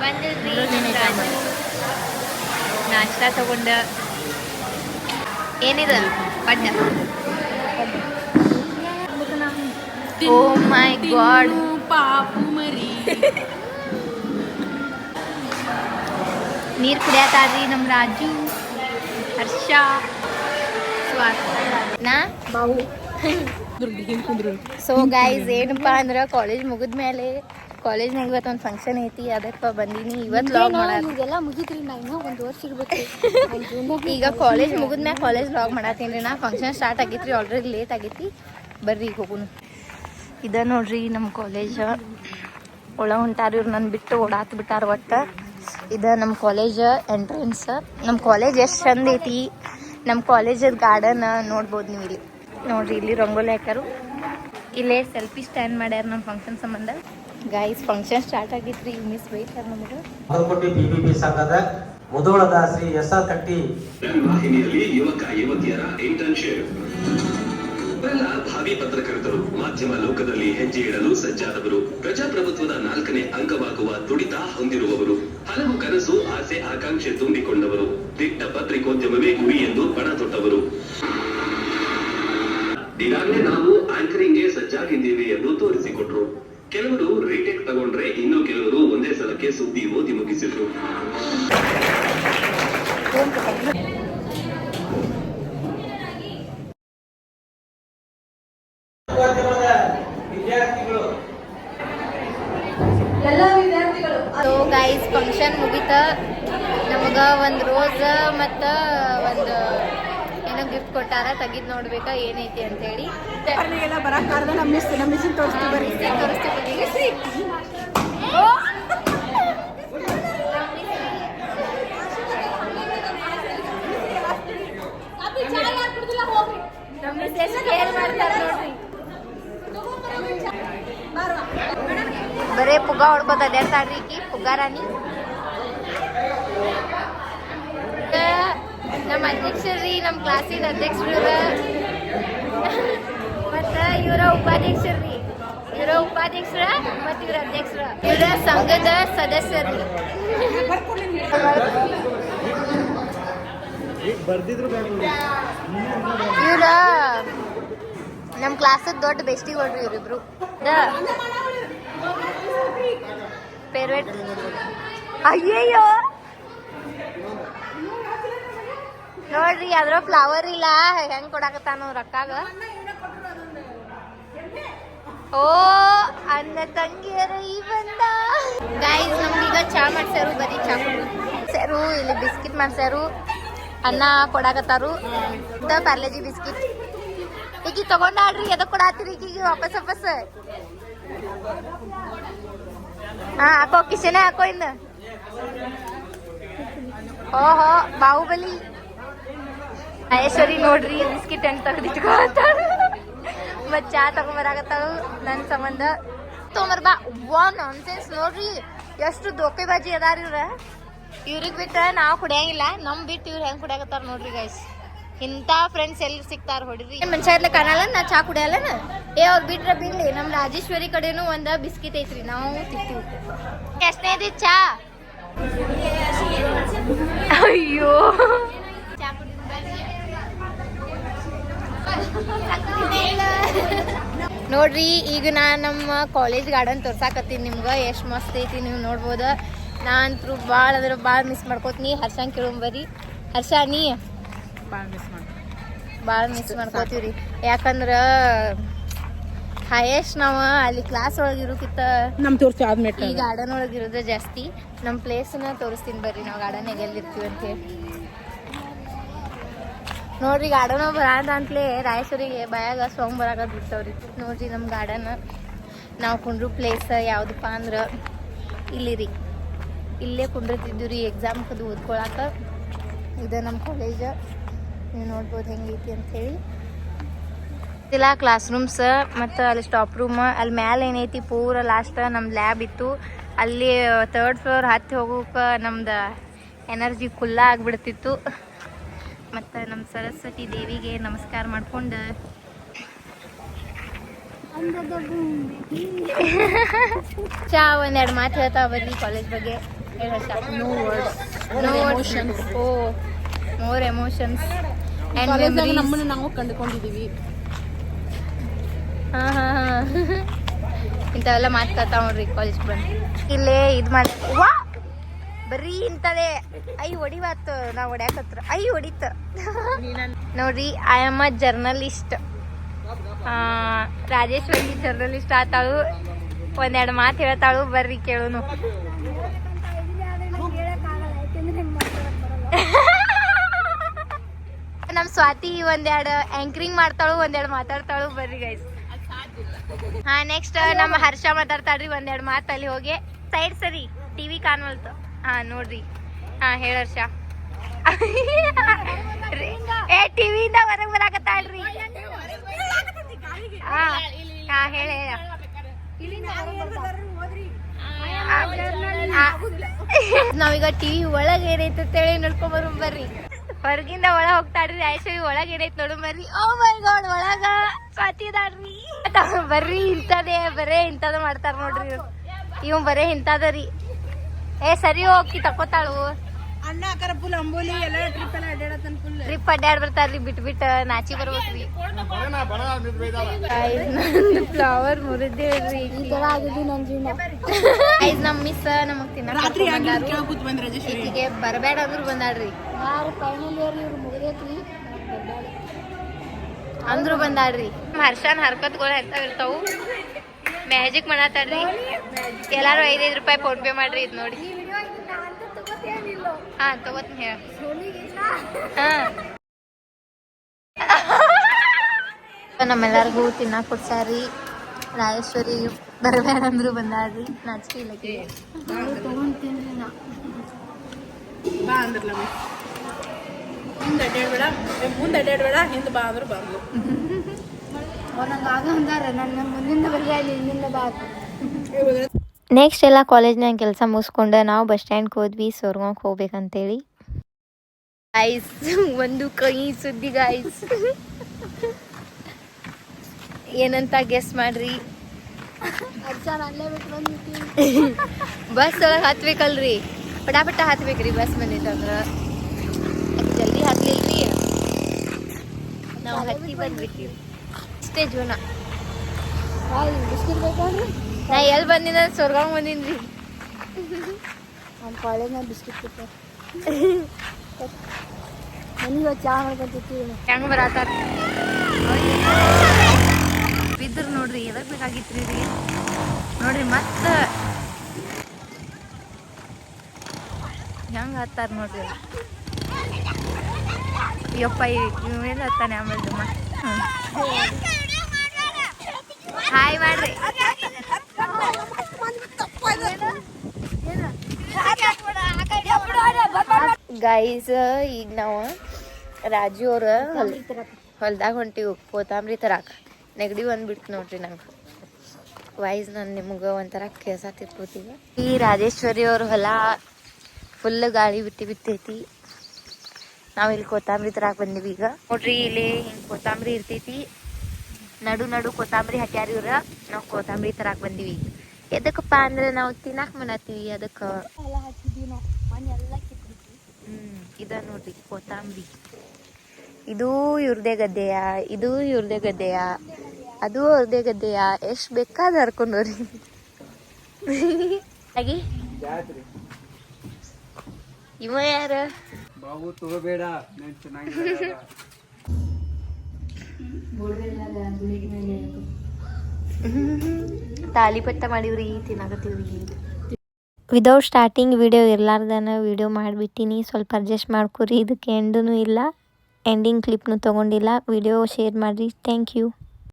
ಬಂದಿದ್ರಿ ನಾಷ್ಟ ತಗೊಂಡ ಏನಿದೆ ಪಡ್ಡ ಓ ಮೈ ಗಾಡ್ ಪಾಪು ಮರಿ ನೀರು ಕುಡಿಯತಾರ್ರಿ ನಮ್ಮ ರಾಜು ಹರ್ಷ ನಾ ಬಾವು ಸೊ ಗೈಸ್ ಏನಪ್ಪಾ ಅಂದ್ರೆ ಕಾಲೇಜ್ ಮುಗಿದ್ಮೇಲೆ ಕಾಲೇಜ್ನಾಗ ಇವತ್ತು ಒಂದು ಫಂಕ್ಷನ್ ಐತಿ ಅದಕ್ಕೆ ಬಂದೀನಿ ಇವತ್ತು ಲಾಗ್ ಇದೆಲ್ಲ ಮುಗಿದ್ರಿ ನಾ ಇನ್ನೂ ಒಂದು ವರ್ಷ ಇರ್ಬೇಕು ಈಗ ಕಾಲೇಜ್ ಮುಗಿದ್ಮ್ಯಾಗ ಕಾಲೇಜ್ ಲಾಗ್ ಮಾಡತ್ತೀನಿ ರೀ ನಾ ಫಂಕ್ಷನ್ ಸ್ಟಾರ್ಟ್ ಆಗೈತ್ರಿ ಆಲ್ರೆಡಿ ಲೇಟ್ ಆಗೈತಿ ಬರ್ರಿ ಈಗ ಹೋಗುನು ಇದ ನೋಡ್ರಿ ನಮ್ಮ ಕಾಲೇಜ್ ಒಳ ಹೊಂಟಾರ ಇವ್ರು ನನ್ನ ಬಿಟ್ಟು ಓಡಾತ್ ಬಿಟ್ಟಾರ ಒಟ್ಟು ಇದು ನಮ್ಮ ಕಾಲೇಜ್ ಎಂಟ್ರೆನ್ಸ್ ನಮ್ಮ ಕಾಲೇಜ್ ಎಷ್ಟು ಚಂದ ಐತಿ ನಮ್ಮ ಕಾಲೇಜದ ಗಾರ್ಡನ್ ನೋಡ್ಬೋದು ನೀವು ಇಲ್ಲಿ ನೋಡ್ರಿ ಇಲ್ಲಿ ರಂಗೋಲಿ ಹಾಕಾರು ಇಲ್ಲೇ ಸೆಲ್ಫಿ ಸ್ಟ್ಯಾಂಡ್ ಮಾಡ್ಯಾರ ನಮ್ಮ ಫಂಕ್ಷನ್ ಸಂಬಂಧ ಗೈಸ್ ಫಂಕ್ಷನ್ ಸ್ಟಾರ್ಟ್ ಆಗಿತ್ರಿ ಮಿಸ್ ಬೈತಾರ ನಮಗೆ ಬಾಗಲಕೋಟೆ ಬಿಬಿಪಿ ಸಂಘದ ಮುಧೋಳದ ಶ್ರೀ ಎಸ್ ಆರ್ ಕಟ್ಟಿ ವಾಹಿನಿಯಲ್ಲಿ ಯುವಕ ಯುವತಿಯರ ಇಂಟರ್ನ್ಶಿಪ್ ಭಾವಿ ಪತ್ರಕರ್ತರು ಮಾಧ್ಯಮ ಲೋಕದಲ್ಲಿ ಹೆಜ್ಜೆ ಇಡಲು ಸಜ್ಜಾದವರು ಪ್ರಜಾಪ್ರಭುತ್ವದ 4ನೇ ಅಂಗವಾಗುವ ತುಡಿತ ಹೊಂದಿರುವವರು ಹಲವು ಕನಸು ಆಸೆ ಆಕಾಂಕ್ಷೆ ತುಂಬಿಕೊಂಡವರು ದಿಟ್ಟ ಪತ್ರಿಕೋದ್ಯಮವೇ ಗುರಿ ಎಂದು ಪಣ ತೊಟ್ಟವರು ಈಗಾಗಲೇ ನಾವು ಆಂಕರಿಂಗ್ಗೆ ಸಜ್ಜಾಗಿದ್ದೇವೆ ಎಂದು ತೋರಿಸಿಕೊಟ್ರು ಕೆಲವರು ರೀಟೇಕ್ ತಗೊಂಡ್ರೆ ಇನ್ನು ಕೆಲವರು ಒಂದೇ ಸಲಕ್ಕೆ ಸುದ್ದಿ ಓದಿ ಮುಗಿಸಿದ್ರು ಸೊ ಗೈಸ್ ಫಂಕ್ಷನ್ ಮುಗಿತ ನಮಗೆ ಒಂದು ರೋಸ್ ಮತ್ತು ಒಂದು ಏನೋ ಗಿಫ್ಟ್ ಕೊಟ್ಟಾರ ತೆಗಿದ್ ನೋಡ್ಬೇಕಾ ಏನೈತಿ ಅಂತ ಹೇಳಿ ಎಲ್ಲ ಬರಕ್ಕಾರ್ದ ನಮ್ಮ ಮಿಸ್ಸಿನ ತೋರಿಸ್ತೀವಿ ಬರ್ರಿ ತೋರಿಸ್ತೀವಿ ನಮ್ಮ ಎಷ್ಟು ಕೇರ್ ಮಾಡ್ತಾರೆ ನೋಡ್ರಿ ಬರೇ ಪುಗ್ಗ ಹೊಡ್ಕೋತ ಅಡ್ಯಾಡ್ತಾಳ್ರಿ ಈಕಿ ಪುಗ್ಗಾರಾಣಿ ನಮ್ಮ ಅಧ್ಯಕ್ಷರ್ರಿ ನಮ್ಮ ಕ್ಲಾಸಿನ ಅಧ್ಯಕ್ಷರ ಮತ್ತು ಇವರ ಉಪಾಧ್ಯಕ್ಷರ್ರಿ ಮತ್ತು ಇವ್ರ ಅಧ್ಯಕ್ಷರ ಇವರ ಸಂಘದ ಸದಸ್ಯರ್ರಿ ಇವ್ರ ನಮ್ಮ ಕ್ಲಾಸದ ದೊಡ್ಡ ಬೆಸ್ಟಿ ಹೊಡ್ರಿ ಇವ್ರಿಬ್ರು ಫೇವ್ರೇಟ್ ಅಯ್ಯಯ್ಯೋ ನೋಡ್ರಿ ಅದ್ರ ಫ್ಲವರ್ ಇಲ್ಲ ಹೆಂಗ್ ಕೊಡಾಕತ್ತಾನ ರೊಕ್ಕಾಗ ಓ ಅನ್ನ ತಂಗಿಯರ ಈ ಬಂದ ಗೈಸ್ ನಮ್ಗೀಗ ಚಾ ಮಾಡ್ಸ್ಯಾರು ಬರೀ ಚಾ ಮಾಡ್ಸ್ಯಾರು ಇಲ್ಲಿ ಬಿಸ್ಕಿಟ್ ಮಾಡ್ಸ್ಯಾರು ಅನ್ನ ಕೊಡಾಕತ್ತಾರು ಪಾರ್ಲೆಜಿ ಬಿಸ್ಕಿಟ್ ಈಗ ತಗೊಂಡಾಡ್ರಿ ಎದಕ್ ಕೊಡಾತಿರಿ ಈಗ ವಾಪಸ್ ಹಾ ಹಾಕೋ ಕಿಶನೆ ಹಾಕೋ ಇನ್ನ ಓಹೋ ಬಾಹುಬಲಿ ಮಹೇಶ್ವರಿ ನೋಡ್ರಿ ಬಿಸ್ಕಿಟ್ ಹೆಂಗ್ ತೆಗ್ದಿಟ್ಕೊತಾಳ ಮತ್ ಚಾ ತಗೊಂಬರಾಕತ್ತಾಳು ನನ್ ಸಂಬಂಧ ತೊಗೊಂಬರ್ ಬಾ ವಾ ನಾನ್ಸೆನ್ಸ್ ನೋಡ್ರಿ ಎಷ್ಟು ದೋಕೆಬಾಜಿ ಅದಾರ ಇವ್ರಿಗೆ ಬಿಟ್ಟ ನಾವ್ ಕುಡಿಯಂಗಿಲ್ಲ ನಮ್ ಬಿಟ್ಟು ಇವ್ರು ಹೆಂಗ್ ಕುಡಿಯಾಕತ್ತಾರ ನೋಡ್ರಿ ಗೈಸ್ ಇಂಥ ಫ್ರೆಂಡ್ಸ್ ಎಲ್ಲಿ ಸಿಗ್ತಾರ ಹೊಡಿರಿ ಮನುಷ್ಯ ಇರ್ಲಿ ಕಾಣಲ್ಲ ನಾ ಚಾ ಕುಡಿಯಲ್ಲನ ಅವ್ರು ಬಿಟ್ರ ಬಿಡ್ಲಿ ನಮ್ ರಾಜೇಶ್ವರಿ ಕಡೆನೂ ಒಂದ ಬಿಸ್ಕಿಟ್ ಐತ್ರಿ ನಾವು ತಿಂತೀವಿ ಎಷ್ಟನೇದಿ ಚಾ ಅಯ್ಯೋ ನೋಡ್ರಿ ಈಗ ನಾ ನಮ್ಮ ಕಾಲೇಜ್ ಗಾರ್ಡನ್ ತೋರ್ಸಾಕತ್ತೀನಿ ನಿಮ್ಗೆ ಎಷ್ಟು ಮಸ್ತ್ ಐತಿ ನೀವು ನೋಡ್ಬೋದ ನಾ ಅಂತೂ ಭಾಳ ಮಿಸ್ ಮಾಡ್ಕೋತೀನಿ ಹರ್ಷಂಗೆ ಕೇಳಂಬರಿ ಹರ್ಷ ನೀ ಭಾಳ ಮಿಸ್ ಮಾಡ್ಕೋತೀವ್ರಿ ಯಾಕಂದ್ರೆ ಹೈಯೆಸ್ಟ್ ನಾವು ಅಲ್ಲಿ ಕ್ಲಾಸ್ ಒಳಗೆ ಇರೋಕ್ಕಿಂತ ನಮ್ಮ ತೋರಿಸಿ ಆದ್ಮೇಲೆ ಈ ಗಾರ್ಡನ್ ಒಳಗೆ ಇರೋದೇ ಜಾಸ್ತಿ ನಮ್ಮ ಪ್ಲೇಸನ್ನ ತೋರಿಸ್ತೀನಿ ಬರ್ರಿ ನಾವು ಗಾರ್ಡನ್ಯಾಗ ಎಲ್ಲಿರ್ತೀವಿ ಅಂತೇಳಿ ನೋಡ್ರಿ ಗಾರ್ಡನ್ ಬರಾದ ಅಂತಲೇ ರಾಯೇಶ್ವರಿಗೆ ಬಾಯಾಗ ಸಾಂಗ್ ಬರಾಕತ್ ಬಿಡ್ತಾವ್ರಿ ನೋಡ್ರಿ ನಮ್ಮ ಗಾರ್ಡನ್ ನಾವು ಕುಂಡ್ರು ಪ್ಲೇಸ್ ಯಾವುದಪ್ಪ ಅಂದ್ರೆ ಇಲ್ಲಿ ರೀ ಇಲ್ಲೇ ಕುಂಡಿರ್ತಿದ್ದೀವಿ ರೀ ಎಕ್ಸಾಮ್ಕದು ಓದ್ಕೊಳಕ್ಕೆ ಇದು ನಮ್ಮ ಕಾಲೇಜ್ ನೀವು ನೋಡ್ಬೋದು ಹೆಂಗೈತಿ ಅಂಥೇಳಿ ಇಲ್ಲ ಕ್ಲಾಸ್ ರೂಮ್ಸ್ ಮತ್ತು ಅಲ್ಲಿ ಸ್ಟಾಪ್ ರೂಮ್ ಅಲ್ಲಿ ಮ್ಯಾಲೆ ಏನೈತಿ ಪೂರ ಲಾಸ್ಟ್ ನಮ್ಮ ಲ್ಯಾಬ್ ಇತ್ತು ಅಲ್ಲಿ 3rd ಫ್ಲೋರ್ ಹತ್ತಿ ಹೋಗೋಕೆ ನಮ್ದು ಎನರ್ಜಿ ಫುಲ್ಲ ಆಗಿಬಿಡ್ತಿತ್ತು ಮತ್ತು ನಮ್ಮ ಸರಸ್ವತಿ ದೇವಿಗೆ ನಮಸ್ಕಾರ ಮಾಡ್ಕೊಂಡು ಚಾ ಒಂದೆರಡು ಮಾತು ಹೇಳ್ತಾ ಬರ್ರಿ ಕಾಲೇಜ್ ಬಗ್ಗೆ no words emotions. Oh, more emotions and ಕಾಲೇಜ್ದಾಗ ಮೆಮರೀಸ್. ನಮ್ಮನ್ನು ನಾವು ಕಂಡುಕೊಂಡಿದ್ದೀವಿ. ಹಾಂ ಇಂಥವೆಲ್ಲ ಮಾತಾಡ್ತಾವ ನೋಡ್ರಿ ಕಾಲೇಜ್ ಬಂದು. ಇಲ್ಲೇ ಇದು ಮಾಡಿ ವಾ ಬರೀ ಇಂಥದೇ ಹೊಡಿವಾತು ನಾವು ಹೊಡ್ಯಾಕತ್ರ ಹೊಡಿತ ನೋಡ್ರಿ. I am a journalist. Rajeshwari journalist ಆತಾಳು, ಒಂದೆರಡು ಮಾತು ಹೇಳ್ತಾಳು, ಬರ್ರಿ ಕೇಳುನು. ನಮ್ ಸ್ವಾತಿ ಒಂದೆರಡು ಆಂಕರಿಂಗ್ ಮಾಡ್ತಾಳು, ಒಂದೆರಡು ಮಾತಾಡ್ತಾಳು, ಬರ್ರಿ ಗೈಸ್. ಹಾ, ನೆಕ್ಸ್ಟ್ ನಮ್ಮ ಹರ್ಷ ಮಾತಾಡ್ತಾಳ್ರಿ, ಒಂದೆರಡು ಮಾತು. ಅಲ್ಲಿ ಹೋಗಿ ಸೈಡ್ ಸರಿ, ಟಿವಿ ಕಾಣವಲ್ತು. ಹಾ ನೋಡ್ರಿ. ಹಾ ಹೇಳ ಹರ್ಷ. ಟಿವಿಯಿಂದ ಹೊರಗೆ ಬರಾಕತ್ತಾಳ್ರಿ. ಹಾ ಹೇಳ. ನಾವೀಗ ಟಿವಿ ಒಳಗೆ ಏನೈತೆ ಅಂತೇಳಿ ನೋಡ್ಕೊಂಡ್ ಬರು ಬರ್ರಿ. ಹೊರಗಿಂದ ಒಳ ಹೋಗ್ತಾಳ್ರಿ. ಐಶ್ವರ್ಯ ಒಳಗೆ ಏನೈತೆ ನೋಡು ಬರ್ರಿ. ಓ ಮೈ ಗಾಡ್, ಒಳಗ ಸ್ವಾತಿ ಅದಾಳ್ರಿ. ಬರ್ರಿ, ಇಂಥದೇ ಬರೇ ಇಂಥದ ಮಾಡ್ತಾರ ನೋಡ್ರಿ ಇವ್ ಬರೇ ಇಂಥದ ರೀ. ಸರಿ ಹೋಗಿ ತಕೋತಾಳು. ಅಣ್ಣ ಅಕ್ಕರ ಫುಲ್ ಅಂಬೋಲಿ ಎಲ್ಲ ಟ್ರಿಪ್ ಎಲ್ಲ ಅಡ್ಡಾಡತನ ಫುಲ್ ಟ್ರಿಪ್ ಅಡ್ಡಾಡ್ ಬರ್ತಾರ್ರಿ. ಬಿಟ್ಟು ನಾಚಿ ಬರ್ಬೇಕ್ರಿ. ಫ್ಲವರ್ ಮುರಿದೇಳ್ರಿ. ಈ ತರ ಆಗಿದ್ದು ನನ್ನ ಜೀವನ. ನಮ್ ಮಿಸ್ ನಮಗ್ ರಾತ್ರಿ ತಿನ್ನಕ್ಕೆ ಈಕಿಗೆ ಬರಬೇಡ ಅಂದ್ರು ಬಂದಾಳ್ರಿ. ಯಾರು ಫೈನಲ್ ಇಯರ್ ಇವ್ರು ಮುಗಿದೈತ್ರಿ ಅಂದ್ರು ಬಂದಾಳ್ರಿ. ಹರ್ಷನ್ ಹರ್ಕತ್ಗಳು ಎಂತಾವ್ ಇರ್ತಾವು. ಮ್ಯಾಜಿಕ್ ಮಾಡತ್ತಾಳ್ರಿ. ಎಲ್ಲಾರು 5 ರೂಪಾಯಿ ಫೋನ್ ಪೇ ಮಾಡ್ರಿ. ಇದ್ ನೋಡಿ. ಹಾ ತಗೋತೀನಿ ಹೇಳ. ನಮ್ಮೆಲ್ಲರಿಗೂ ತಿನ್ನಕ್ ಕೊಡ್ಸಾರಿ. ರಾಜೇಶ್ವರಿ ಬರಬೇಡ ಅಂದ್ರು ಬಂದಾಳ್ರಿ. ನಾಚಿಕೆ ಇಲ್ಲಕ್ಕೆ ತಗೊಂತೀನಿ ನಾ. ಬಾ ಅಂದ್ರಲ್ಲ ಮುಂದೆ ಅಡ್ಡಾಡ್ಬೇಡ ಹಿಂದೆ ಬಾ ಅಂದ್ರು ಬಂದ್ಲು. ನಂಗೆ ಆಗ ಅಂದಾರ ನನ್ನ ಮುಂದಿಂದ ಬರಲಿ ಹಿಂದಿಂದ ಬಾ. ನೆಕ್ಸ್ಟ್ ಎಲ್ಲ ಕಾಲೇಜ್ನಾಗ ಕೆಲಸ ಮುಗಿಸ್ಕೊಂಡು ನಾವು ಬಸ್ ಸ್ಟ್ಯಾಂಡ್ಗೆ ಹೋದ್ವಿ ಸೊರ್ಗೋಂಗೆ ಹೋಗ್ಬೇಕಂತೇಳಿ. ಗಾಯ್ಸ್, ಒಂದು ಕೈ ಸುದ್ದಿ ಗಾಯ್ಸ್. ಏನಂತ ಗೆಸ್ ಮಾಡ್ರಿ. ಅಲ್ಲೇ ಬಿಟ್ಟು ಬಂದ್ಬಿಟ್ಟು ಬಸ್ ಒಳಗೆ ಹತ್ಬೇಕಲ್ರಿ, ಪಟಾಪಟ ಹತ್ಬೇಕ್ರಿ. ಬಸ್ ಬಂದಿತ್ತಂದ್ರೆ ಜಲ್ದಿ ಹತ್ಲಿಲ್ರಿ, ನಾವು ಹತ್ತಿ ಬಂದ್ಬಿಟ್ಟಿವಿ. ಇಷ್ಟೇ ಜೀವನ. ಬಿಸ್ಕಿಟ್ ಬೇಕಾದ್ರಿ ನಾ ಎಲ್ಲಿ ಬಂದಿನ ಸೊರ್ಗಾಂಗ್ ಬಂದಿನ್ರಿ. ನಮ್ಮ ಕಾಲೇಜ್ನಾಗ ಬಿಸ್ಕಿಟ್ ಕೊಟ್ಟಾರ. ನನಗೆ ಚಾ ಮಾಡ್ಕೊಂತಿರ್ತೀವಿ. ಹೆಂಗ್ ಬರತ್ತಾರ ಬಿದ್ರು ನೋಡ್ರಿ. ಎದಕ್ ಬೇಕಾಗಿತ್ರಿ ರೀ ನೋಡ್ರಿ. ಮತ್ತ ಹೆಂಗ್ ಹತ್ತಾರ ನೋಡ್ರಿ. ಯಪ್ಪ ಇವೇನು ಹತ್ತಾನೆ ಆಮೇಲೆ. ಹಾಯ್ ಮಾಡ್ರಿ ಗೈಸ್. ಈಗ ನಾವು ರಾಜು ಅವ್ರ ಹೊಲ್ದಾಗ ಹೊಂಟಿವಿ ಕೊತ್ತಂಬರಿ ತರಾಕ. ನೆಗಡಿ ಬಂದ್ಬಿಡ್ತು ನೋಡ್ರಿ ನಂಗೆ. ವಾಯ್ಸ್ ನಾನು ನಿಮ್ಗೆ ಒಂಥರ ಕೇಳ್ಸಾತಿರ್ಬೋದೀಗ. ಈ ರಾಜೇಶ್ವರಿ ಅವ್ರ ಹೊಲ ಫುಲ್ ಗಾಳಿ ಬಿಟ್ಟೈತಿ. ನಾವು ಇಲ್ಲಿ ಕೊತ್ತಂಬರಿ ತರಾಕ ಬಂದೀವಿ ಈಗ. ನೋಡ್ರಿ ಇಲ್ಲಿ ಹಿಂಗೆ ಕೊತ್ತಂಬರಿ ಇರ್ತೈತಿ. ನಡು ಕೊತ್ತಂಬರಿ ಹಾಕ್ಯಾರ ಇವ್ರ. ನಾವು ಕೊತ್ತಂಬರಿ ತರಾಕ ಬಂದೀವಿ. ಎದಕ್ಕಪ್ಪ ಅಂದ್ರೆ ನಾವು ತಿನ್ನಾಕ ಮಾಡತ್ತೀವಿ ಅದಕ್ಕೆ. ಎಲ್ಲ ಹಾಕಿದ್ವಿ ನಾವು ಮಣ್ಣು ಎಲ್ಲ ಕಿತ್ಬಿಟ್ವಿ. ಇದ ನೋಡ್ರಿ ಕೊತ್ತಂಬರಿ. ಇದು ಇವ್ರದೇ ಗದ್ದೆಯ, ಇದು ಇವ್ರದೇ ಗದ್ದೆಯ, ಅದು ಅವ್ರದೇ ಗದ್ದೆಯ. ಎಷ್ಟು ಬೇಕಾದ ಹರ್ಕೊಂಡವ್ರಿ. ಹಾಗೆ ಇವ ಯಾರ ಬಾಬು ತಗೋಬೇಡ ಚೆನ್ನಾಗಿ ತಾಲಿಪಟ್ಟ ಮಾಡಿವ್ರಿ, ತಿನ್ನಾಕತ್ತೀವ್ರಿ. ವಿದೌಟ್ ಸ್ಟಾರ್ಟಿಂಗ್ ವಿಡಿಯೋ ಇರ್ಲಾರ್ದನ ವಿಡಿಯೋ ಮಾಡಿಬಿಟ್ಟಿನಿ. ಸ್ವಲ್ಪ ಅಡ್ಜಸ್ಟ್ ಮಾಡ್ಕೊರಿ. ಇದಕ್ಕೆ ಎಂಡೂ ಇಲ್ಲ, ಎಂಡಿಂಗ್ ಕ್ಲಿಪ್ನು ತೊಗೊಂಡಿಲ್ಲ. ವಿಡಿಯೋ ಶೇರ್ ಮಾಡಿರಿ. Thank you.